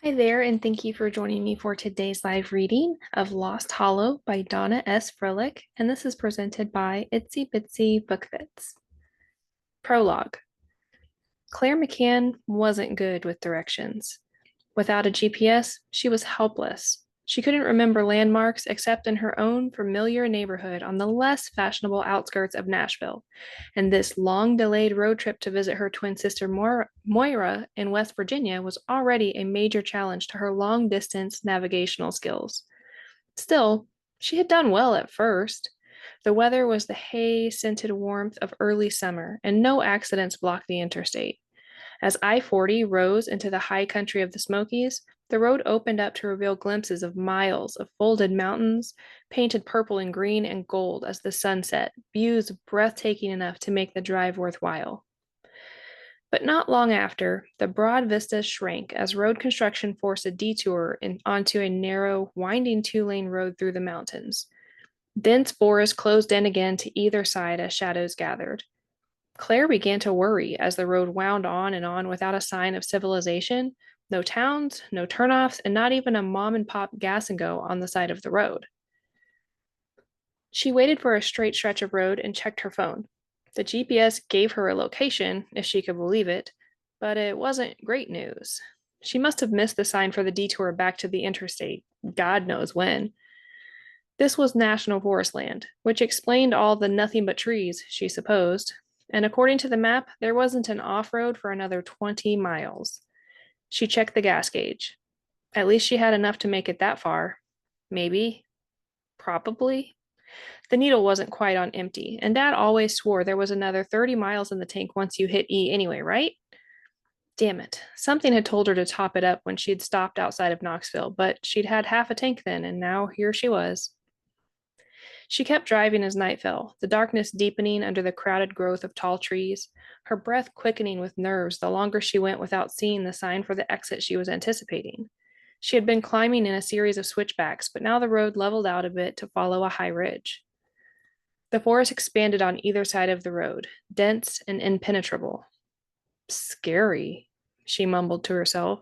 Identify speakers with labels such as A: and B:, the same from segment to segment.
A: Hi there, and thank you for joining me for today's live reading of Lost Hollow by Donna S. Frelick, and this is presented by Itsy Bitsy Bookfits. Prologue. Claire McCann wasn't good with directions. Without a GPS, she was helpless. She couldn't remember landmarks except in her own familiar neighborhood on the less fashionable outskirts of Nashville, and this long delayed road trip to visit her twin sister Moira in West Virginia was already a major challenge to her long distance navigational skills. Still, she had done well at first. The weather was the hay scented warmth of early summer, and no accidents blocked the interstate. As I 40 rose into the high country of the Smokies, the road opened up to reveal glimpses of miles of folded mountains, painted purple and green and gold as the sun set, views breathtaking enough to make the drive worthwhile. But not long after, the broad vistas shrank as road construction forced a detour onto a narrow, winding two-lane road through the mountains. Dense forest closed in again to either side as shadows gathered. Claire began to worry as the road wound on and on without a sign of civilization, no towns, no turnoffs, and not even a mom and pop gas and go on the side of the road. She waited for a straight stretch of road and checked her phone. The GPS gave her a location, if she could believe it, but it wasn't great news. She must have missed the sign for the detour back to the interstate, God knows when. This was national forest land, which explained all the nothing but trees, she supposed, and according to the map, there wasn't an off road for another 20 miles. She checked the gas gauge. At least she had enough to make it that far. Maybe. Probably. The needle wasn't quite on empty, and Dad always swore there was another 30 miles in the tank once you hit E anyway, right? Damn it. Something had told her to top it up when she'd stopped outside of Knoxville, but she'd had half a tank then, and now here she was. She kept driving as night fell, the darkness deepening under the crowded growth of tall trees, her breath quickening with nerves the longer she went without seeing the sign for the exit she was anticipating. She had been climbing in a series of switchbacks, but now the road leveled out a bit to follow a high ridge. The forest expanded on either side of the road, dense and impenetrable. Scary, she mumbled to herself.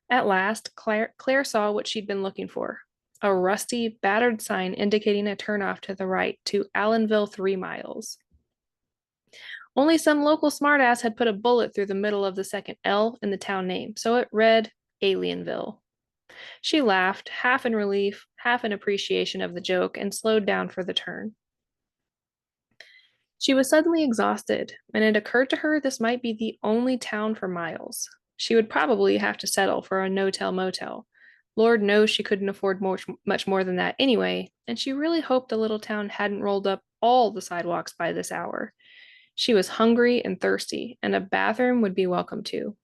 A: At last, Claire saw what she'd been looking for, a rusty, battered sign indicating a turnoff to the right to Allenville 3 miles. Only some local smartass had put a bullet through the middle of the second L in the town name, so it read Alienville. She laughed, half in relief, half in appreciation of the joke, and slowed down for the turn. She was suddenly exhausted, and it occurred to her this might be the only town for miles. She would probably have to settle for a no-tell motel. Lord knows she couldn't afford much more than that anyway, and she really hoped the little town hadn't rolled up all the sidewalks by this hour. She was hungry and thirsty, and a bathroom would be welcome too.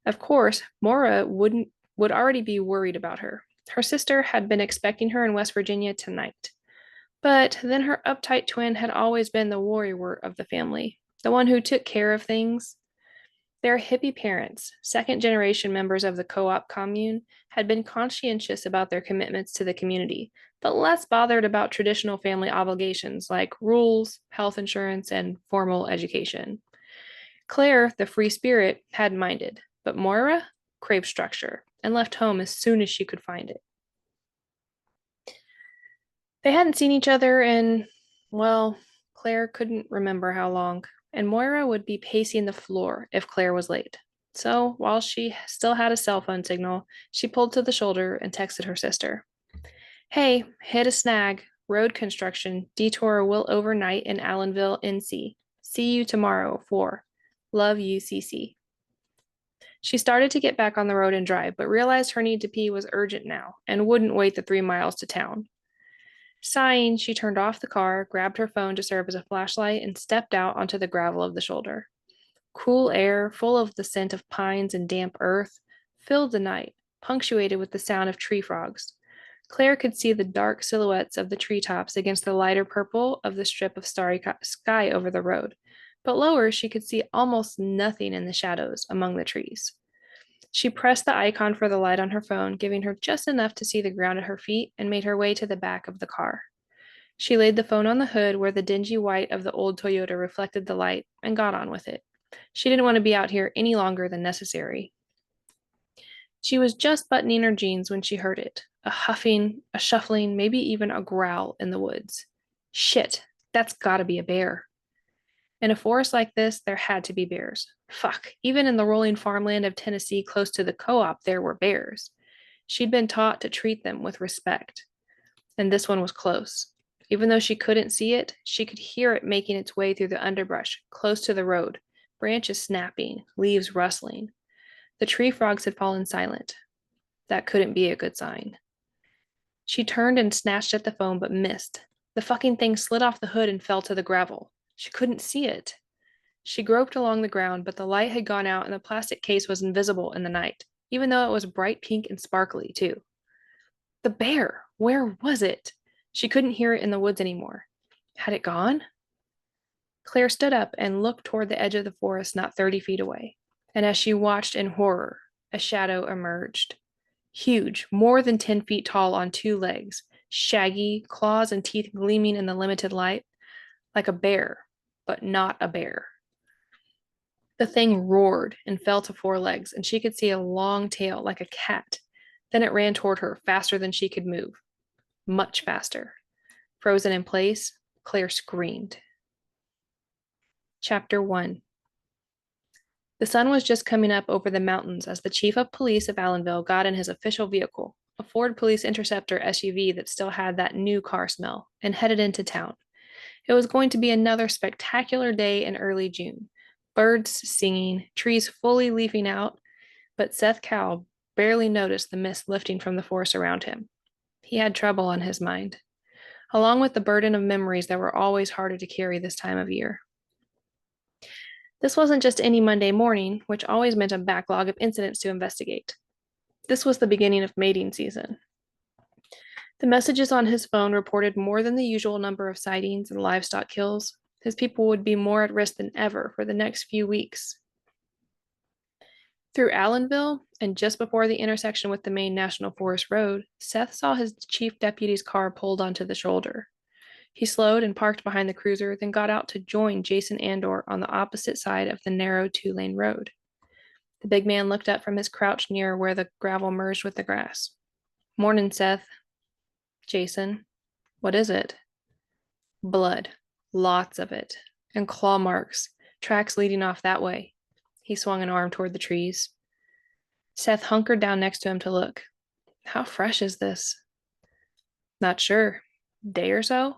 A: Of course, Maura would already be worried about her. Her sister had been expecting her in West Virginia tonight. But then her uptight twin had always been the warrior of the family, the one who took care of things. Their hippie parents, second generation members of the co op commune, had been conscientious about their commitments to the community, but less bothered about traditional family obligations like rules, health insurance, and formal education. Claire, the free spirit, had minded, but Moira craved structure and left home as soon as she could find it. They hadn't seen each other in, well, Claire couldn't remember how long, and Moira would be pacing the floor if Claire was late. So, while she still had a cell phone signal, she pulled to the shoulder and texted her sister. Hey, hit a snag. Road construction. Detour will overnight in Allenville, NC. See you tomorrow. 4. Love you, CC. She started to get back on the road and drive, but realized her need to pee was urgent now and wouldn't wait the 3 miles to town. Sighing, she turned off the car, grabbed her phone to serve as a flashlight, and stepped out onto the gravel of the shoulder. Cool air, full of the scent of pines and damp earth, filled the night, punctuated with the sound of tree frogs. Claire could see the dark silhouettes of the treetops against the lighter purple of the strip of starry sky over the road, but lower she could see almost nothing in the shadows among the trees. She pressed the icon for the light on her phone, giving her just enough to see the ground at her feet, and made her way to the back of the car. She laid the phone on the hood where the dingy white of the old Toyota reflected the light and got on with it. She didn't want to be out here any longer than necessary. She was just buttoning her jeans when she heard it. A huffing, a shuffling, maybe even a growl in the woods. Shit, that's gotta be a bear. In a forest like this, there had to be bears. Fuck, even in the rolling farmland of Tennessee close to the co-op, there were bears. She'd been taught to treat them with respect, and this one was close. Even though she couldn't see it, she could hear it making its way through the underbrush, close to the road, branches snapping, leaves rustling. The tree frogs had fallen silent. That couldn't be a good sign. She turned and snatched at the phone, but missed. The fucking thing slid off the hood and fell to the gravel. She couldn't see it. She groped along the ground, but the light had gone out and the plastic case was invisible in the night, even though it was bright pink and sparkly, too. The bear! Where was it? She couldn't hear it in the woods anymore. Had it gone? Claire stood up and looked toward the edge of the forest not 30 feet away. And as she watched in horror, a shadow emerged. Huge, more than 10 feet tall on two legs, shaggy, claws and teeth gleaming in the limited light, like a bear, but not a bear. The thing roared and fell to four legs, and she could see a long tail like a cat. Then it ran toward her faster than she could move. Much faster. Frozen in place, Claire screamed. Chapter 1. The sun was just coming up over the mountains as the chief of police of Allenville got in his official vehicle, a Ford Police Interceptor SUV that still had that new car smell, and headed into town. It was going to be another spectacular day in early June. Birds singing, trees fully leafing out, but Seth Cowell barely noticed the mist lifting from the forest around him. He had trouble on his mind, along with the burden of memories that were always harder to carry this time of year. This wasn't just any Monday morning, which always meant a backlog of incidents to investigate. This was the beginning of mating season. The messages on his phone reported more than the usual number of sightings and livestock kills. His people would be more at risk than ever for the next few weeks. Through Allenville, and just before the intersection with the main National Forest Road, Seth saw his chief deputy's car pulled onto the shoulder. He slowed and parked behind the cruiser, then got out to join Jason Andor on the opposite side of the narrow two-lane road. The big man looked up from his crouch near where the gravel merged with the grass. Morning, Seth. Jason. What is it? Blood. Lots of it. And claw marks. Tracks leading off that way. He swung an arm toward the trees. Seth hunkered down next to him to look. How fresh is this? Not sure. Day or so?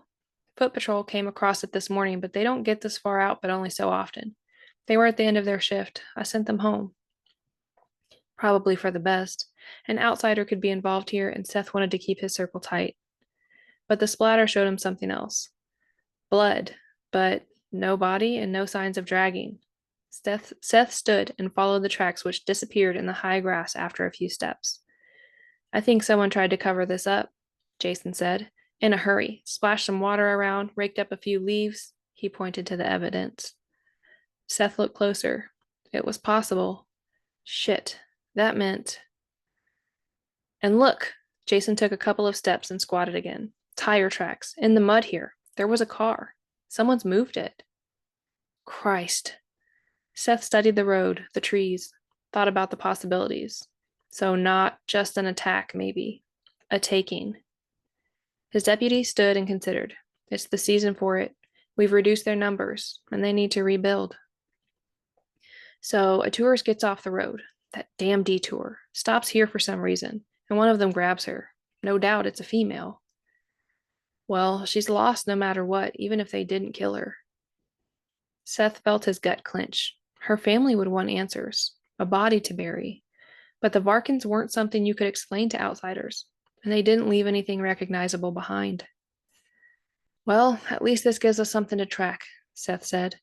A: Foot Patrol came across it this morning, but they don't get this far out but only so often. They were at the end of their shift. I sent them home. Probably for the best. An outsider could be involved here, and Seth wanted to keep his circle tight. But the splatter showed him something else. Blood, but no body and no signs of dragging. Seth stood and followed the tracks which disappeared in the high grass after a few steps. I think someone tried to cover this up, Jason said. In a hurry, splashed some water around, raked up a few leaves. He pointed to the evidence. Seth looked closer. It was possible. Shit, that meant... And look! Jason took a couple of steps and squatted again. Tire tracks. In the mud here. There was a car. Someone's moved it. Christ. Seth studied the road, the trees, thought about the possibilities. So not just an attack, maybe. A taking. His deputy stood and considered. It's the season for it. We've reduced their numbers, and they need to rebuild. So a tourist gets off the road. That damn detour. Stops here for some reason, and one of them grabs her. No doubt it's a female. Well, she's lost no matter what, even if they didn't kill her. Seth felt his gut clench. Her family would want answers, a body to bury. But the Varkins weren't something you could explain to outsiders, and they didn't leave anything recognizable behind. Well, at least this gives us something to track, Seth said.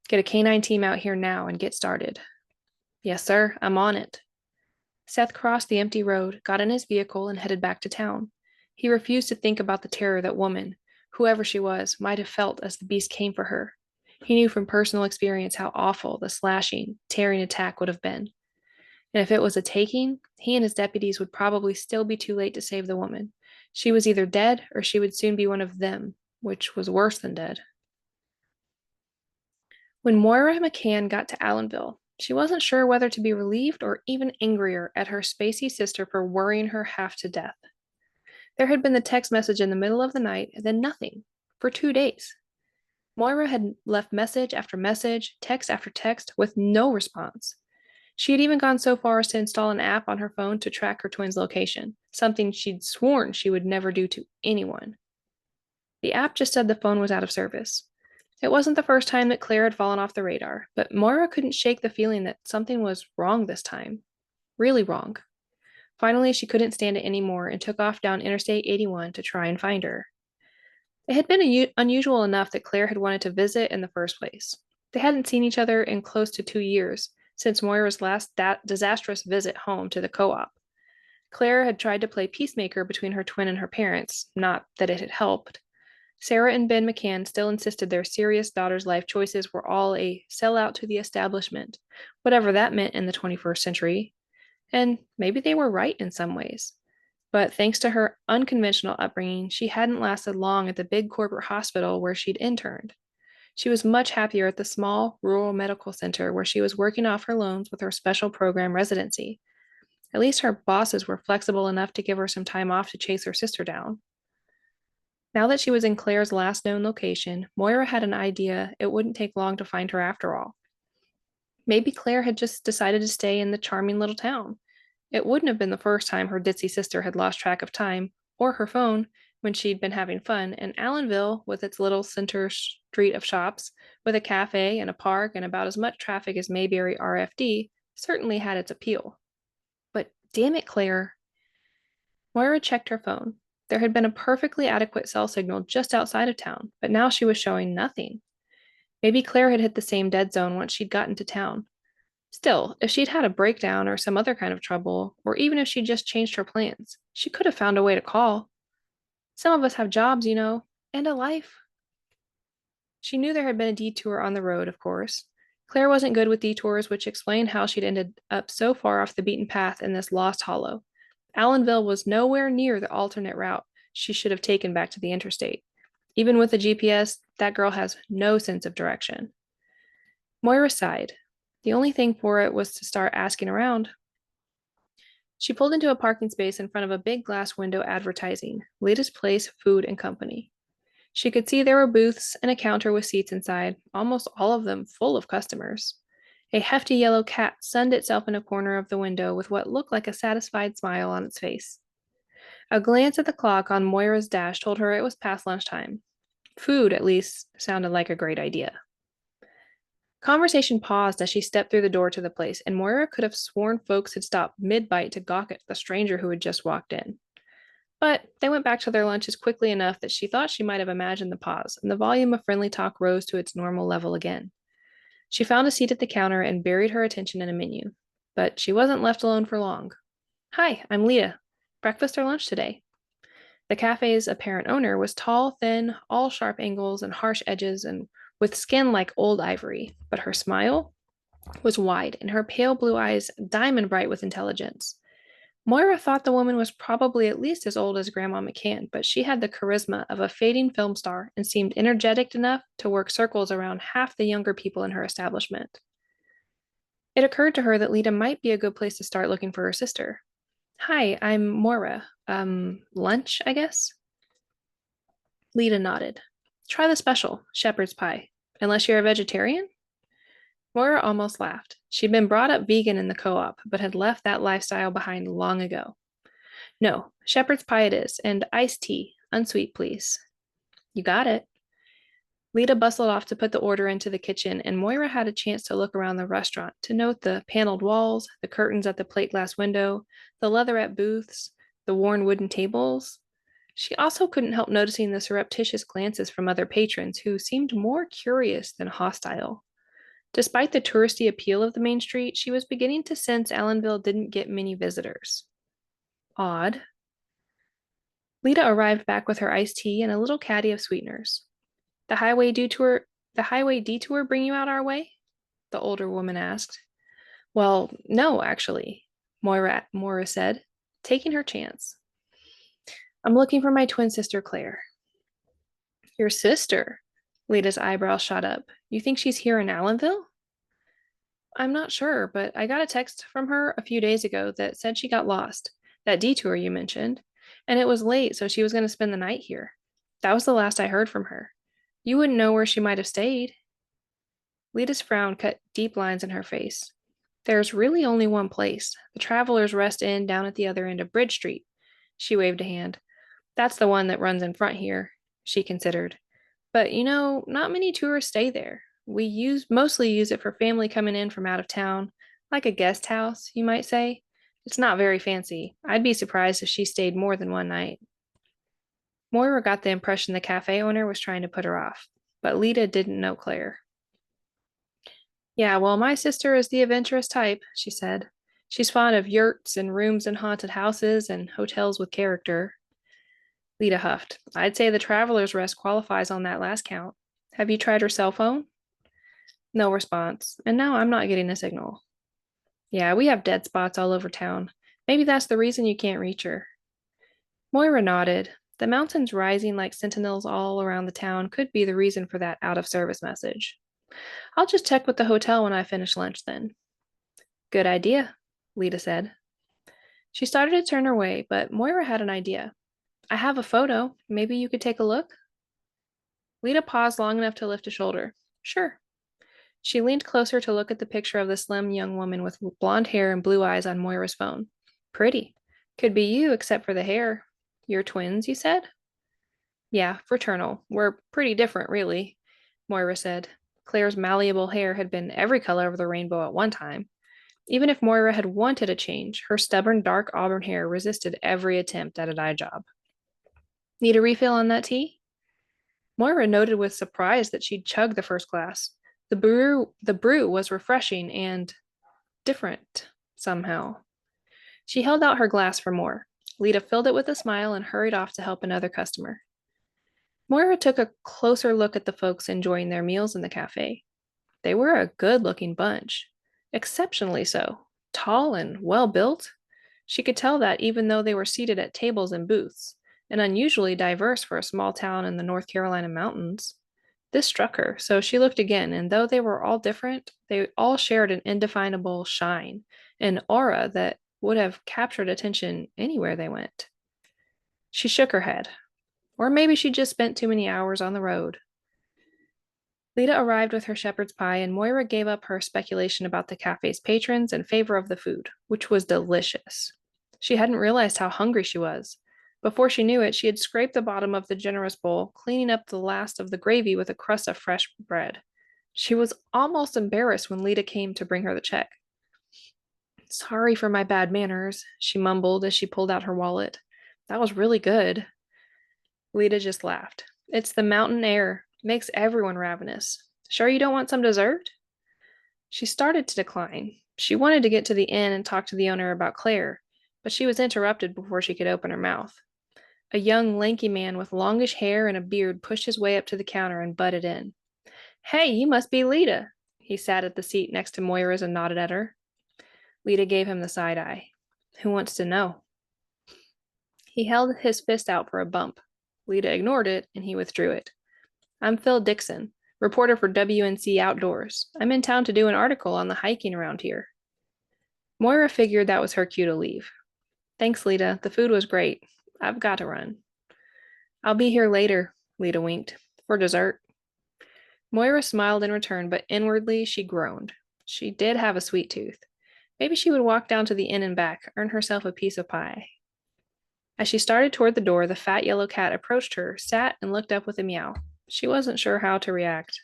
A: Get a canine team out here now and get started. Yes, sir, I'm on it. Seth crossed the empty road, got in his vehicle, and headed back to town. He refused to think about the terror that woman, whoever she was, might have felt as the beast came for her. He knew from personal experience how awful the slashing, tearing attack would have been. And if it was a taking, he and his deputies would probably still be too late to save the woman. She was either dead or she would soon be one of them, which was worse than dead. When Moira McCann got to Allenville, She wasn't sure whether to be relieved or even angrier at her spacey sister for worrying her half to death. There had been the text message in the middle of the night, and then nothing for 2 days. Moira had left message after message, text after text, with no response. She had even gone so far as to install an app on her phone to track her twin's location, something she'd sworn she would never do to anyone. The app just said the phone was out of service. It wasn't the first time that Claire had fallen off the radar, but Moira couldn't shake the feeling that something was wrong this time. Really wrong. Finally, she couldn't stand it anymore and took off down Interstate 81 to try and find her. It had been unusual enough that Claire had wanted to visit in the first place. They hadn't seen each other in close to 2 years, since Moira's last disastrous visit home to the co-op. Claire had tried to play peacemaker between her twin and her parents, not that it had helped. Sarah and Ben McCann still insisted their serious daughter's life choices were all a sellout to the establishment, whatever that meant in the 21st century. And maybe they were right in some ways. But thanks to her unconventional upbringing, she hadn't lasted long at the big corporate hospital where she'd interned. She was much happier at the small, rural medical center where she was working off her loans with her special program residency. At least her bosses were flexible enough to give her some time off to chase her sister down. Now that she was in Claire's last known location, Moira had an idea it wouldn't take long to find her after all. Maybe Claire had just decided to stay in the charming little town. It wouldn't have been the first time her ditzy sister had lost track of time, or her phone, when she'd been having fun, and Allenville, with its little center street of shops, with a cafe and a park and about as much traffic as Mayberry RFD, certainly had its appeal. But damn it, Claire. Moira checked her phone. There had been a perfectly adequate cell signal just outside of town, but now she was showing nothing. Maybe Claire had hit the same dead zone once she'd gotten to town. Still, if she'd had a breakdown or some other kind of trouble, or even if she'd just changed her plans, she could have found a way to call. Some of us have jobs, and a life. She knew there had been a detour on the road, of course. Claire wasn't good with detours, which explained how she'd ended up so far off the beaten path in this lost hollow. Allenville was nowhere near the alternate route she should have taken back to the interstate. Even with the GPS, that girl has no sense of direction. Moira sighed. The only thing for it was to start asking around. She pulled into a parking space in front of a big glass window advertising Latest Place Food and Company. She could see there were booths and a counter with seats inside, almost all of them full of customers. A hefty yellow cat sunned itself in a corner of the window with what looked like a satisfied smile on its face. A glance at the clock on Moira's dash told her it was past lunchtime. Food, at least, sounded like a great idea. Conversation paused as she stepped through the door to the place, and Moira could have sworn folks had stopped mid-bite to gawk at the stranger who had just walked in. But they went back to their lunches quickly enough that she thought she might have imagined the pause, and the volume of friendly talk rose to its normal level again. She found a seat at the counter and buried her attention in a menu. But she wasn't left alone for long. Hi, I'm Leah. Breakfast or lunch today? The cafe's apparent owner was tall, thin, all sharp angles and harsh edges, and with skin like old ivory, but her smile was wide and her pale blue eyes diamond bright with intelligence. Moira thought the woman was probably at least as old as Grandma McCann, but she had the charisma of a fading film star and seemed energetic enough to work circles around half the younger people in her establishment. It occurred to her that Lita might be a good place to start looking for her sister. Hi, I'm Moira. Lunch, I guess? Lita nodded. Try the special, shepherd's pie. Unless you're a vegetarian? Moira almost laughed. She'd been brought up vegan in the co-op, but had left that lifestyle behind long ago. No, shepherd's pie it is, and iced tea, unsweet, please. You got it. Lita bustled off to put the order into the kitchen, and Moira had a chance to look around the restaurant to note the paneled walls, the curtains at the plate glass window, the leatherette booths, the worn wooden tables. She also couldn't help noticing the surreptitious glances from other patrons who seemed more curious than hostile. Despite the touristy appeal of the main street, she was beginning to sense Allenville didn't get many visitors. Odd. Lita arrived back with her iced tea and a little caddy of sweeteners. The highway detour bring you out our way? The older woman asked. Well, no, actually, Moira said, taking her chance. I'm looking for my twin sister, Claire. Your sister? Lita's eyebrows shot up. You think she's here in Allenville? I'm not sure, but I got a text from her a few days ago that said she got lost, that detour you mentioned, and it was late, so she was going to spend the night here. That was the last I heard from her. You wouldn't know where she might have stayed. Lita's frown cut deep lines in her face. There's really only one place. The Travelers Rest Inn down at the other end of Bridge Street. She waved a hand. That's the one that runs in front here, she considered. But not many tourists stay there. We mostly use it for family coming in from out of town, like a guest house, you might say. It's not very fancy. I'd be surprised if she stayed more than one night. Moira got the impression the cafe owner was trying to put her off, but Lita didn't know Claire. Yeah, well, my sister is the adventurous type, she said. She's fond of yurts and rooms in haunted houses and hotels with character. Lita huffed. I'd say the Traveler's Rest qualifies on that last count. Have you tried her cell phone? No response, and now I'm not getting a signal. Yeah, we have dead spots all over town. Maybe that's the reason you can't reach her. Moira nodded. The mountains rising like sentinels all around the town could be the reason for that out of service message. I'll just check with the hotel when I finish lunch then. Good idea, Lita said. She started to turn her way, but Moira had an idea. I have a photo. Maybe you could take a look? Lita paused long enough to lift a shoulder. Sure. She leaned closer to look at the picture of the slim young woman with blonde hair and blue eyes on Moira's phone. Pretty. Could be you, except for the hair. You're twins, you said? Yeah, fraternal. We're pretty different, really, Moira said. Claire's malleable hair had been every color of the rainbow at one time. Even if Moira had wanted a change, her stubborn dark auburn hair resisted every attempt at a dye job. Need a refill on that tea? Moira noted with surprise that she'd chugged the first glass. The brew was refreshing and different somehow. She held out her glass for more. Lita filled it with a smile and hurried off to help another customer. Moira took a closer look at the folks enjoying their meals in the cafe. They were a good-looking bunch, exceptionally so, tall and well-built. She could tell that even though they were seated at tables and booths, and unusually diverse for a small town in the North Carolina mountains. This struck her, so she looked again, and though they were all different, they all shared an indefinable shine, an aura that would have captured attention anywhere they went. She shook her head. Or maybe she just spent too many hours on the road. Lita arrived with her shepherd's pie, and Moira gave up her speculation about the cafe's patrons in favor of the food, which was delicious. She hadn't realized how hungry she was. Before she knew it, she had scraped the bottom of the generous bowl, cleaning up the last of the gravy with a crust of fresh bread. She was almost embarrassed when Lita came to bring her the check. Sorry for my bad manners, she mumbled as she pulled out her wallet. That was really good. Lita just laughed. It's the mountain air. Makes everyone ravenous. Sure you don't want some dessert? She started to decline. She wanted to get to the inn and talk to the owner about Claire, but she was interrupted before she could open her mouth. A young, lanky man with longish hair and a beard pushed his way up to the counter and butted in. Hey, you must be Lita. He sat at the seat next to Moira's and nodded at her. Lita gave him the side eye. Who wants to know? He held his fist out for a bump. Lita ignored it, and he withdrew it. I'm Phil Dixon, reporter for WNC Outdoors. I'm in town to do an article on the hiking around here. Moira figured that was her cue to leave. Thanks, Lita. The food was great. I've got to run. I'll be here later, Lita winked. For dessert. Moira smiled in return, but inwardly she groaned. She did have a sweet tooth. Maybe she would walk down to the inn and back, earn herself a piece of pie. As she started toward the door, the fat yellow cat approached her, sat, and looked up with a meow. She wasn't sure how to react.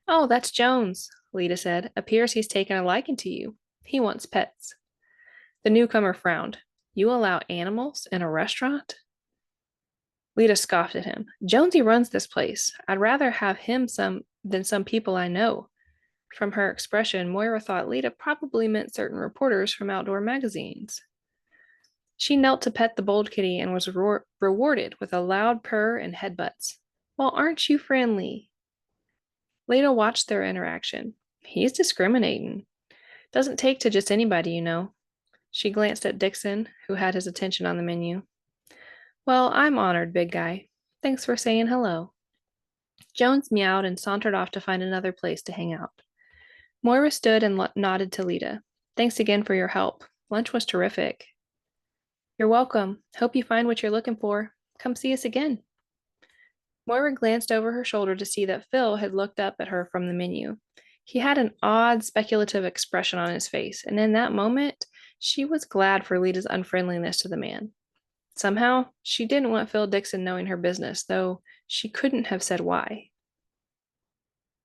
A: Oh, that's Jones, Lita said. Appears he's taken a liking to you. He wants pets. The newcomer frowned. You allow animals in a restaurant? Lita scoffed at him. Jonesy runs this place. I'd rather have him than some people I know. From her expression, Moira thought Lita probably meant certain reporters from outdoor magazines. She knelt to pet the bold kitty and was rewarded with a loud purr and headbutts. Well, aren't you friendly? Lita watched their interaction. He's discriminating. Doesn't take to just anybody, you know. She glanced at Dixon, who had his attention on the menu. Well, I'm honored, big guy. Thanks for saying hello. Jones meowed and sauntered off to find another place to hang out. Moira stood and nodded to Lita. Thanks again for your help. Lunch was terrific. You're welcome. Hope you find what you're looking for. Come see us again. Moira glanced over her shoulder to see that Phil had looked up at her from the menu. He had an odd, speculative expression on his face, and in that moment, she was glad for Lita's unfriendliness to the man. Somehow, she didn't want Phil Dixon knowing her business, though she couldn't have said why.